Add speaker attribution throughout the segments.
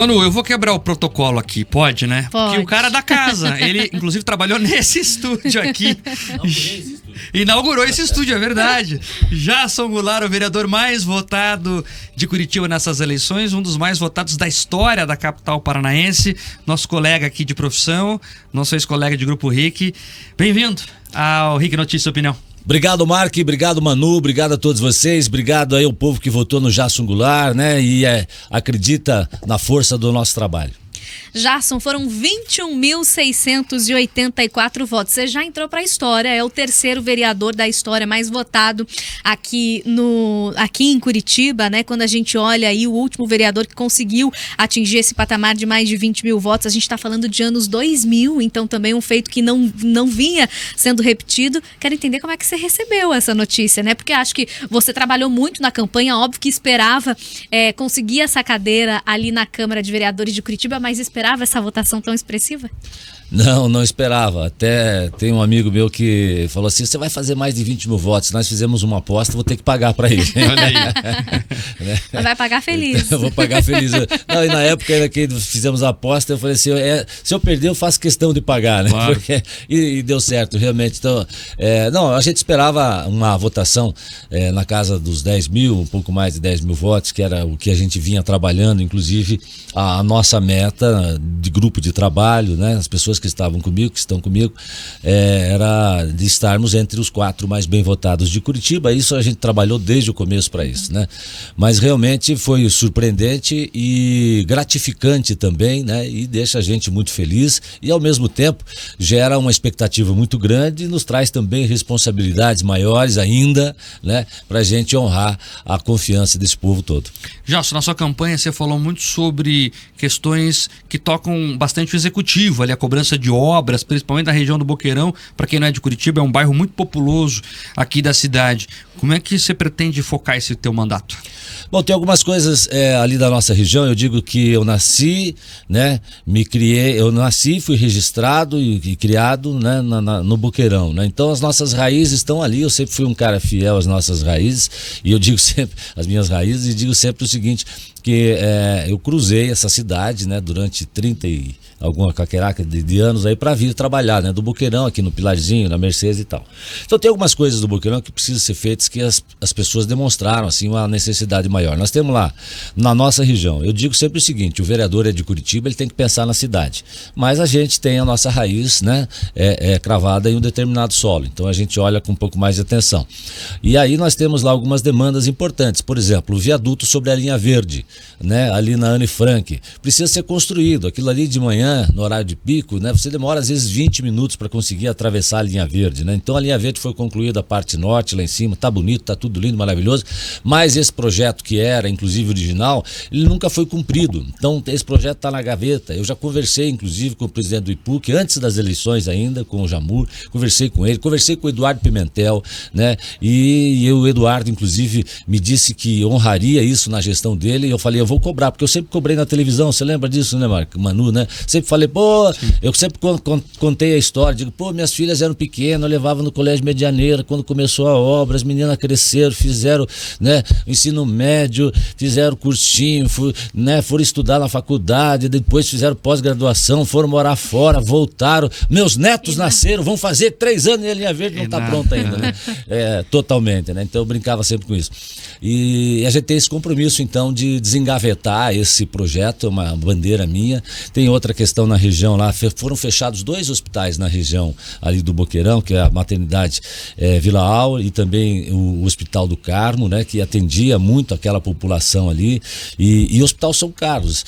Speaker 1: Manu, eu vou quebrar o protocolo aqui, pode, né?
Speaker 2: Pode.
Speaker 1: Porque o cara da casa, ele inclusive trabalhou nesse estúdio aqui. Inaugurou esse estúdio, é verdade. Jasson Goulart, o vereador mais votado de Curitiba nessas eleições, um dos mais votados da história da capital paranaense, nosso colega aqui de profissão, nosso ex-colega de Grupo RIC. Bem-vindo ao RIC Notícia e Opinião.
Speaker 3: Obrigado, Mark, obrigado, Manu, obrigado a todos vocês, obrigado aí ao povo que votou no Jasson Goulart, né, e acredita na força do nosso trabalho.
Speaker 2: Jasson, foram 21.684 votos. Você já entrou para a história, é o terceiro vereador da história mais votado aqui em Curitiba, né? Quando a gente olha aí o último vereador que conseguiu atingir esse patamar de mais de 20 mil votos, a gente está falando de anos 2000, então também um feito que não vinha sendo repetido. Quero entender como é que você recebeu essa notícia, né? Porque acho que você trabalhou muito na campanha, óbvio que esperava conseguir essa cadeira ali na Câmara de Vereadores de Curitiba, mas esperava essa votação tão expressiva?
Speaker 3: Não esperava. Até tem um amigo meu que falou assim: você vai fazer mais de 20 mil votos. Nós fizemos uma aposta, vou ter que pagar para ele.
Speaker 1: Olha aí.
Speaker 2: Mas vai pagar feliz.
Speaker 3: Eu vou pagar feliz. Não, e na época que fizemos a aposta, eu falei assim: se eu perder, eu faço questão de pagar, né?
Speaker 1: Claro.
Speaker 3: E deu certo, realmente. Então, não, a gente esperava uma votação na casa dos 10 mil, um pouco mais de 10 mil votos, que era o que a gente vinha trabalhando, inclusive a nossa meta de grupo de trabalho, né? As pessoas que estavam comigo, que estão comigo, era de estarmos entre os 4 mais bem votados de Curitiba. Isso a gente trabalhou desde o começo para isso, né? Mas realmente foi surpreendente e gratificante também, né? E deixa a gente muito feliz e ao mesmo tempo gera uma expectativa muito grande e nos traz também responsabilidades maiores ainda, né? Pra gente honrar a confiança desse povo todo.
Speaker 1: Jasson, na sua campanha você falou muito sobre questões que tocam bastante o executivo, ali a cobrança de obras, principalmente na região do Boqueirão. Para quem não é de Curitiba, é um bairro muito populoso aqui da cidade. Como é que você pretende focar esse teu mandato?
Speaker 3: Bom, tem algumas coisas ali da nossa região. Eu digo que eu nasci, né, me criei, fui registrado e criado, né, no Boqueirão, né? Então as nossas raízes estão ali. Eu sempre fui um cara fiel às nossas raízes e eu digo sempre as minhas raízes e digo sempre o seguinte, que eu cruzei essa cidade, né, durante 30 e alguma caqueraca de anos aí para vir trabalhar, né, do Boqueirão aqui no Pilarzinho, na Mercedes e tal. Então tem algumas coisas do Boqueirão que precisam ser feitas, que as pessoas demonstraram assim uma necessidade maior. Nós temos lá na nossa região, eu digo sempre o seguinte: o vereador é de Curitiba, ele tem que pensar na cidade, mas a gente tem a nossa raiz, né, cravada em um determinado solo, então a gente olha com um pouco mais de atenção. E aí nós temos lá algumas demandas importantes, por exemplo, o viaduto sobre a linha verde, né, ali na Anne Frank, precisa ser construído. Aquilo ali de manhã, no horário de pico, né, você demora às vezes 20 minutos para conseguir atravessar a linha verde, né? Então a linha verde foi concluída a parte norte lá em cima, tá bonito, tá tudo lindo, maravilhoso, mas esse projeto que era inclusive original, ele nunca foi cumprido. Então esse projeto tá na gaveta. Eu já conversei inclusive com o presidente do IPUC antes das eleições ainda, com o Jamur, conversei com ele, conversei com o Eduardo Pimentel, né? E o Eduardo inclusive me disse que honraria isso na gestão dele, e eu falei: eu vou cobrar, porque eu sempre cobrei na televisão, você lembra disso, né, Manu, né? Sempre falei, eu sempre contei a história, digo, minhas filhas eram pequenas, eu levava no Colégio Medianeira, quando começou a obra, as meninas cresceram, fizeram, né, ensino médio, fizeram cursinho, foram estudar na faculdade, depois fizeram pós-graduação, foram morar fora, voltaram, meus netos nasceram, vão fazer 3 anos e a linha verde não está pronta ainda, né? Totalmente, né? Então eu brincava sempre com isso. E a gente tem esse compromisso, então, de desengavetar esse projeto, é uma bandeira minha. Tem outra questão na região lá, foram fechados 2 hospitais na região ali do Boqueirão, que é a maternidade Vila Aura e também o Hospital do Carmo, né, que atendia muito aquela população ali, e o Hospital São Carlos,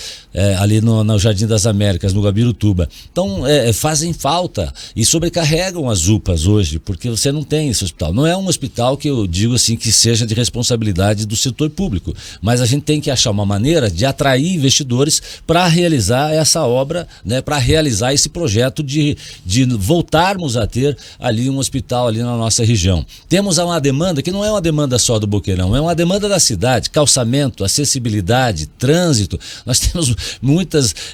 Speaker 3: ali no Jardim das Américas, no Gabirutuba. Então fazem falta e sobrecarregam as UPAs hoje, porque você não tem esse hospital. Não é um hospital que eu digo assim que seja de responsabilidade do setor público, mas a gente tem que achar uma maneira de atrair investidores para realizar essa obra, né, para realizar esse projeto de voltarmos a ter ali um hospital ali na nossa região. Temos uma demanda que não é uma demanda só do Boqueirão, é uma demanda da cidade: calçamento, acessibilidade, trânsito. Nós temos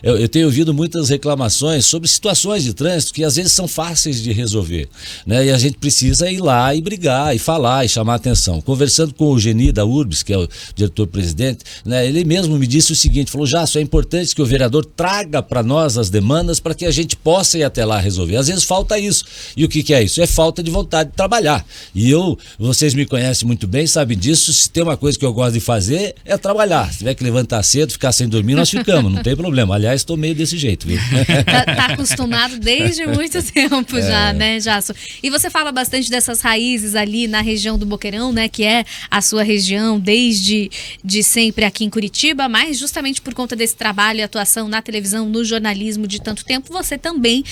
Speaker 3: eu tenho ouvido muitas reclamações sobre situações de trânsito que às vezes são fáceis de resolver, né, e a gente precisa ir lá e brigar e falar e chamar a atenção. Conversando com o Geni da Urbis, que é o diretor-presidente, né, ele mesmo me disse o seguinte, falou, Jasso, é importante que o vereador traga para nós as demandas para que a gente possa ir até lá resolver. Às vezes falta isso. E o que é isso? É falta de vontade de trabalhar. E vocês me conhecem muito bem, sabem disso, se tem uma coisa que eu gosto de fazer, é trabalhar. Se tiver que levantar cedo, ficar sem dormir, nós ficamos, não tem problema. Aliás, estou meio desse jeito, viu?
Speaker 2: Tá acostumado desde muito tempo já, né, Jasso? E você fala bastante dessas raízes ali na região do Boqueirão, né, que é a sua região desde sempre aqui em Curitiba, mas justamente por conta desse trabalho e atuação na televisão, no jornalismo de tanto tempo, você também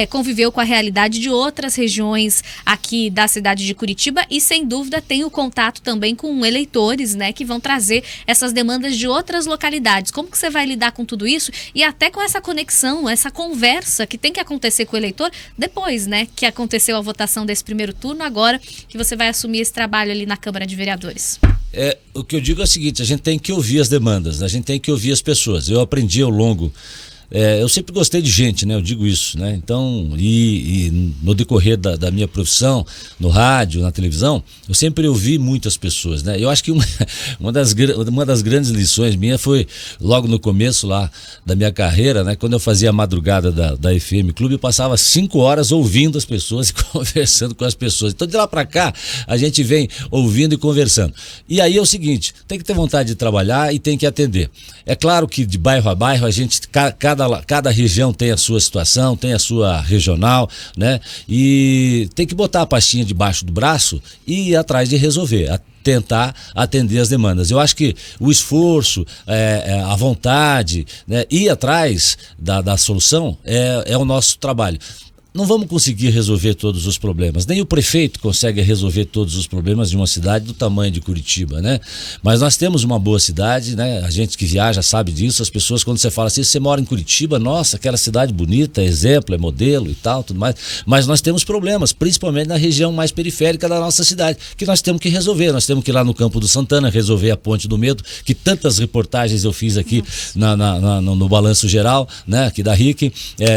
Speaker 2: conviveu com a realidade de outras regiões aqui da cidade de Curitiba e, sem dúvida, tem o contato também com eleitores, né, que vão trazer essas demandas de outras localidades. Como que você vai lidar com tudo isso e até com essa conexão, essa conversa que tem que acontecer com o eleitor depois, né, que aconteceu a votação desse primeiro turno, agora que você vai assumir esse trabalho ali na Câmara de Vereadores?
Speaker 3: O que eu digo é o seguinte, a gente tem que ouvir as demandas, a gente tem que ouvir as pessoas. Eu aprendi ao longo... eu sempre gostei de gente, né? Eu digo isso, né? Então, e no decorrer da minha profissão, no rádio, na televisão, eu sempre ouvi muitas pessoas, né? Eu acho que uma das grandes lições minha foi logo no começo lá da minha carreira, né? Quando eu fazia a madrugada da FM Clube, eu passava 5 horas ouvindo as pessoas e conversando com as pessoas. Então, de lá pra cá, a gente vem ouvindo e conversando. E aí é o seguinte, tem que ter vontade de trabalhar e tem que atender. É claro que de bairro a bairro, a gente, cada região tem a sua situação, tem a sua regional, né? E tem que botar a pastinha debaixo do braço e ir atrás de resolver, tentar atender as demandas. Eu acho que o esforço, a vontade, né? Ir atrás da solução é o nosso trabalho. Não vamos conseguir resolver todos os problemas, nem o prefeito consegue resolver todos os problemas de uma cidade do tamanho de Curitiba, né? Mas nós temos uma boa cidade, né? A gente que viaja sabe disso, as pessoas quando você fala assim, você mora em Curitiba, nossa, aquela cidade bonita, é exemplo, é modelo e tal, tudo mais, mas nós temos problemas, principalmente na região mais periférica da nossa cidade, que nós temos que resolver, nós temos que ir lá no Campo do Santana, resolver a Ponte do Medo, que tantas reportagens eu fiz aqui no Balanço Geral, né? Aqui da RIC,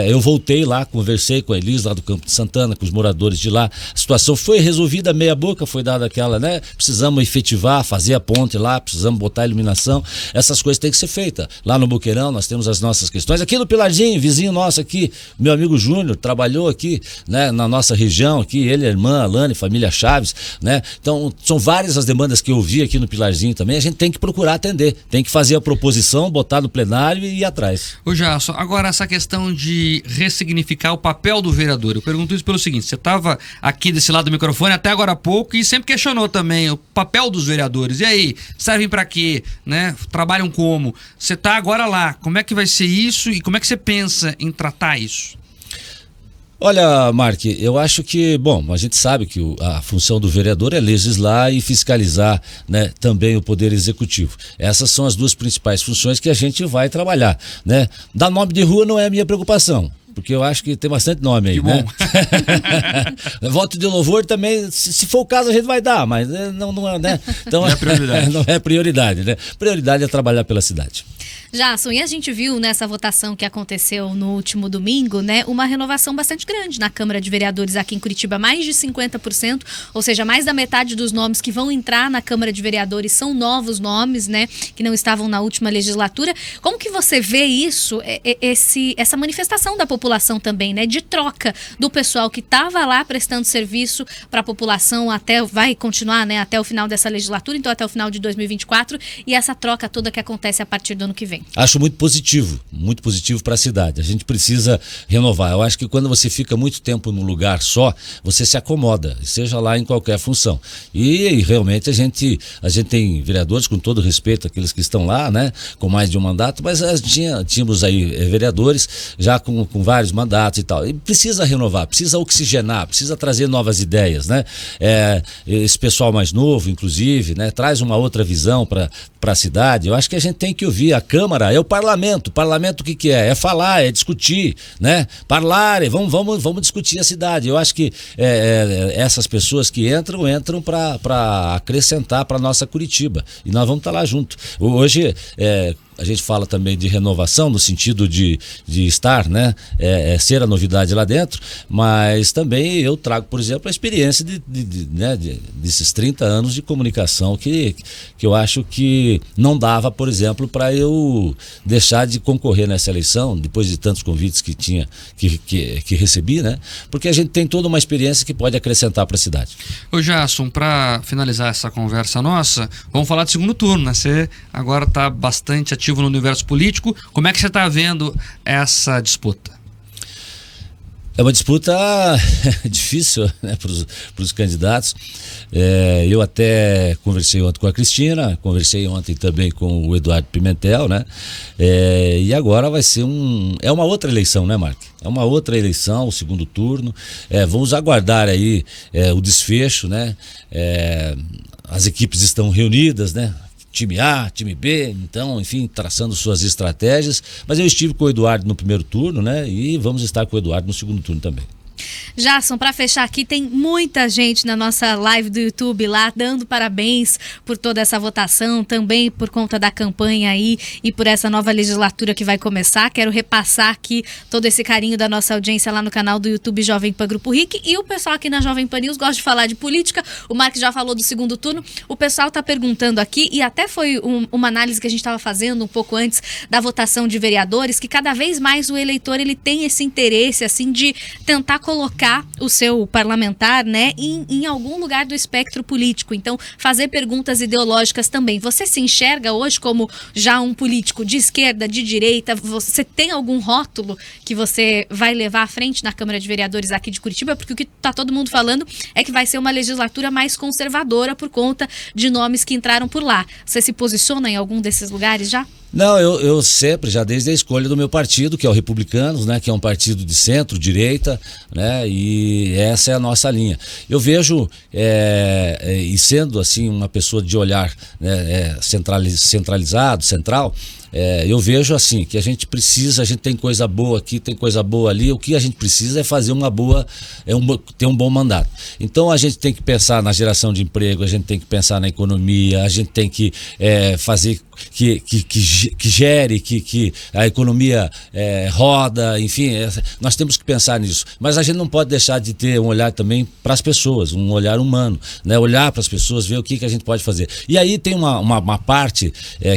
Speaker 3: eu voltei lá, conversei com a Elis lá do Campo de Santana, com os moradores de lá, a situação foi resolvida meia boca, foi dada aquela, né, precisamos efetivar, fazer a ponte lá, precisamos botar a iluminação, essas coisas têm que ser feitas. Lá no Boqueirão nós temos as nossas questões, aqui no Pilarzinho, vizinho nosso aqui, meu amigo Júnior, trabalhou aqui, né, na nossa região aqui, ele, a irmã, a Alane, família Chaves, né, então são várias as demandas que eu vi aqui no Pilarzinho também, a gente tem que procurar atender, tem que fazer a proposição, botar no plenário e ir atrás.
Speaker 1: Ô Jasso, agora essa questão de ressignificar o papel do vereador. Eu pergunto isso pelo seguinte, você estava aqui desse lado do microfone até agora há pouco e sempre questionou também o papel dos vereadores. E aí, servem para quê? Né? Trabalham como? Você está agora lá, como é que vai ser isso e como é que você pensa em tratar isso?
Speaker 3: Olha, Mark, eu acho que, bom, a gente sabe que a função do vereador é legislar e fiscalizar, né, também o Poder Executivo. Essas são as duas principais funções que a gente vai trabalhar, né? Dar nome de rua não é a minha preocupação. Porque eu acho que tem bastante nome aí, né? Voto de louvor também, se for o caso, a gente vai dar, mas não é, né? Então, não é prioridade. Não é prioridade, né? Prioridade é trabalhar pela cidade.
Speaker 2: Jasson, e a gente viu nessa votação que aconteceu no último domingo, né, uma renovação bastante grande na Câmara de Vereadores aqui em Curitiba, mais de 50%, ou seja, mais da metade dos nomes que vão entrar na Câmara de Vereadores são novos nomes, né, que não estavam na última legislatura. Como que você vê isso, essa manifestação da população também, né, de troca do pessoal que estava lá prestando serviço para a população vai continuar, né, até o final dessa legislatura, então até o final de 2024, e essa troca toda que acontece a partir do ano que vem?
Speaker 3: Acho muito positivo para a cidade. A gente precisa renovar. Eu acho que quando você fica muito tempo num lugar só, você se acomoda, seja lá em qualquer função. E realmente a gente tem vereadores, com todo respeito àqueles que estão lá, né, com mais de um mandato, mas tínhamos aí vereadores já com vários mandatos e tal. E precisa renovar, precisa oxigenar, precisa trazer novas ideias, né? Esse pessoal mais novo, inclusive, né, traz uma outra visão para a cidade. Eu acho que a gente tem que ouvir. A Câmara é o parlamento. O parlamento o que é? É falar, é discutir, né? Vamos discutir a cidade. Eu acho que essas pessoas que entram para acrescentar para nossa Curitiba. E nós vamos estar lá junto. Hoje a gente fala também de renovação, no sentido de estar, né, ser a novidade lá dentro, mas também eu trago, por exemplo, a experiência desses 30 anos de comunicação que eu acho que não dava, por exemplo, para eu deixar de concorrer nessa eleição, depois de tantos convites que recebi, né, porque a gente tem toda uma experiência que pode acrescentar para a cidade.
Speaker 1: Ô Jason, para finalizar essa conversa nossa, vamos falar do segundo turno, né? Você agora está bastante ativo no universo político. Como é que você está vendo essa disputa?
Speaker 3: É uma disputa difícil, né, para os candidatos. Eu até conversei ontem com a Cristina, conversei ontem também com o Eduardo Pimentel, né? E agora vai ser uma outra eleição, né, Mark? É uma outra eleição, o segundo turno. Vamos aguardar aí o desfecho, né? As equipes estão reunidas, né? Time A, time B, então, enfim, traçando suas estratégias. Mas eu estive com o Eduardo no primeiro turno, né? E vamos estar com o Eduardo no segundo turno também.
Speaker 2: Jason, para fechar aqui, tem muita gente na nossa live do YouTube lá dando parabéns por toda essa votação, também por conta da campanha aí e por essa nova legislatura que vai começar. Quero repassar aqui todo esse carinho da nossa audiência lá no canal do YouTube Jovem Pan Grupo RIC, e o pessoal aqui na Jovem Pan News gosta de falar de política. O Mark já falou do segundo turno. O pessoal está perguntando aqui, e até foi uma análise que a gente estava fazendo um pouco antes da votação de vereadores, que cada vez mais o eleitor ele tem esse interesse assim de tentar colocar o seu parlamentar, né, em algum lugar do espectro político. Então, fazer perguntas ideológicas também. Você se enxerga hoje como já um político de esquerda, de direita? Você tem algum rótulo que você vai levar à frente na Câmara de Vereadores aqui de Curitiba? Porque o que está todo mundo falando é que vai ser uma legislatura mais conservadora por conta de nomes que entraram por lá. Você se posiciona em algum desses lugares já?
Speaker 3: Não, eu sempre, já desde a escolha do meu partido, que é o Republicanos, né, que é um partido de centro-direita, né, e essa é a nossa linha. Eu vejo, e sendo assim uma pessoa de olhar, né, centralizado, central, eu vejo assim, que a gente tem coisa boa aqui, tem coisa boa ali, o que a gente precisa é fazer ter um bom mandato. Então a gente tem que pensar na geração de emprego, a gente tem que pensar na economia, a gente tem que fazer que gere, que a economia roda, enfim, nós temos que pensar nisso. Mas a gente não pode deixar de ter um olhar também para as pessoas, um olhar humano, né? Olhar para as pessoas, ver o que a gente pode fazer. E aí tem uma parte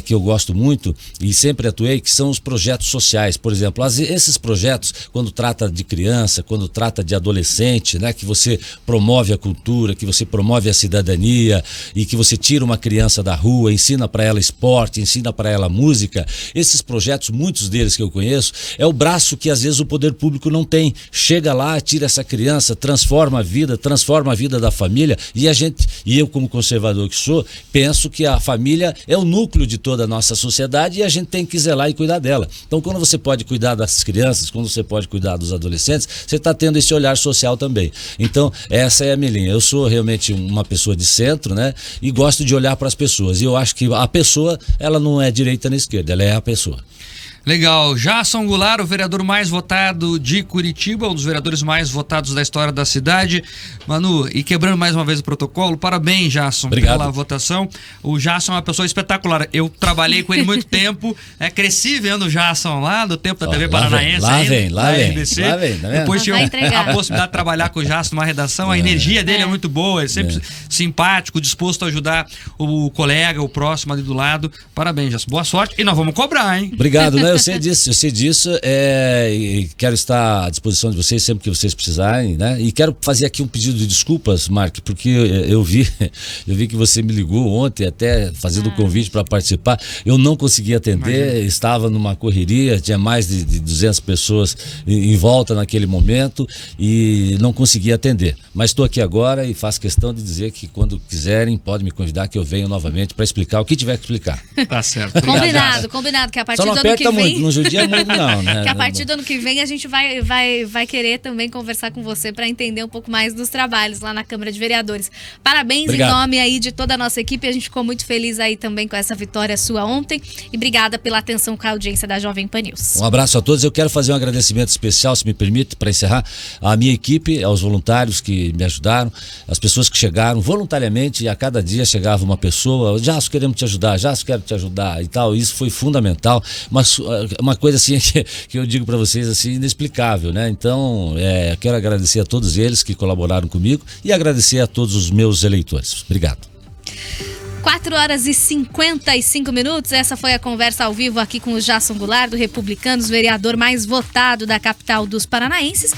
Speaker 3: que eu gosto muito e sempre atuei, que são os projetos sociais. Por exemplo, esses projetos, quando trata de criança, quando trata de adolescente, né, que você promove a cultura, que você promove a cidadania e que você tira uma criança da rua, ensina para ela esporte, ensina para ela música. Esses projetos, muitos deles que eu conheço, é o braço que às vezes o poder público não tem. Chega lá, tira essa criança, transforma a vida da família, e eu como conservador que sou, penso que a família é o núcleo de toda a nossa sociedade e a gente tem que zelar e cuidar dela. Então, quando você pode cuidar das crianças, quando você pode cuidar dos adolescentes, você está tendo esse olhar social também. Então, essa é a minha linha. Eu sou realmente uma pessoa de centro, né? E gosto de olhar para as pessoas. E eu acho que a pessoa, ela não é direita nem esquerda, ela é a pessoa.
Speaker 1: Legal. Jason Goulart, o vereador mais votado de Curitiba, um dos vereadores mais votados da história da cidade. Manu, e quebrando mais uma vez o protocolo, parabéns, Jason, pela votação. O Jason é uma pessoa espetacular. Eu trabalhei com ele muito tempo, cresci vendo o Jason lá no tempo da TV Paranaense.
Speaker 3: Lá vem, tá
Speaker 1: Depois tive a possibilidade de trabalhar com o Jason numa redação. A energia dele é muito boa, ele é sempre simpático, disposto a ajudar o colega, o próximo ali do lado. Parabéns, Jason. Boa sorte. E nós vamos cobrar, hein?
Speaker 3: Obrigado, né? Eu sei disso, e quero estar à disposição de vocês sempre que vocês precisarem, né? E quero fazer aqui um pedido de desculpas, Mark, porque eu vi que você me ligou ontem, até fazendo o convite para participar. Eu não consegui atender, estava numa correria, tinha mais de 200 pessoas em volta naquele momento e não consegui atender. Mas estou aqui agora e faço questão de dizer que quando quiserem, pode me convidar que eu venho novamente para explicar o que tiver que explicar.
Speaker 1: Tá certo.
Speaker 2: Combinado, que a partir do ano que vem...
Speaker 3: Não judia muito não, né?
Speaker 2: Que a partir do ano que vem a gente vai querer também conversar com você para entender um pouco mais dos trabalhos lá na Câmara de Vereadores. Parabéns. Obrigado. Em nome aí de toda a nossa equipe, a gente ficou muito feliz aí também com essa vitória sua ontem e obrigada pela atenção com a audiência da Jovem Pan News.
Speaker 3: Um abraço a todos. eu quero fazer um agradecimento especial, se me permite, para encerrar, à minha equipe, aos voluntários que me ajudaram, as pessoas que chegaram voluntariamente, e a cada dia chegava uma pessoa, Jasso, queremos te ajudar, Jasso, quero te ajudar e tal. Isso foi fundamental, mas uma coisa assim que eu digo para vocês assim, inexplicável, né? Então, quero agradecer a todos eles que colaboraram comigo e agradecer a todos os meus eleitores. Obrigado.
Speaker 2: 4h55. Essa foi a conversa ao vivo aqui com o Jasson Goulart, do Republicanos, vereador mais votado da capital dos paranaenses.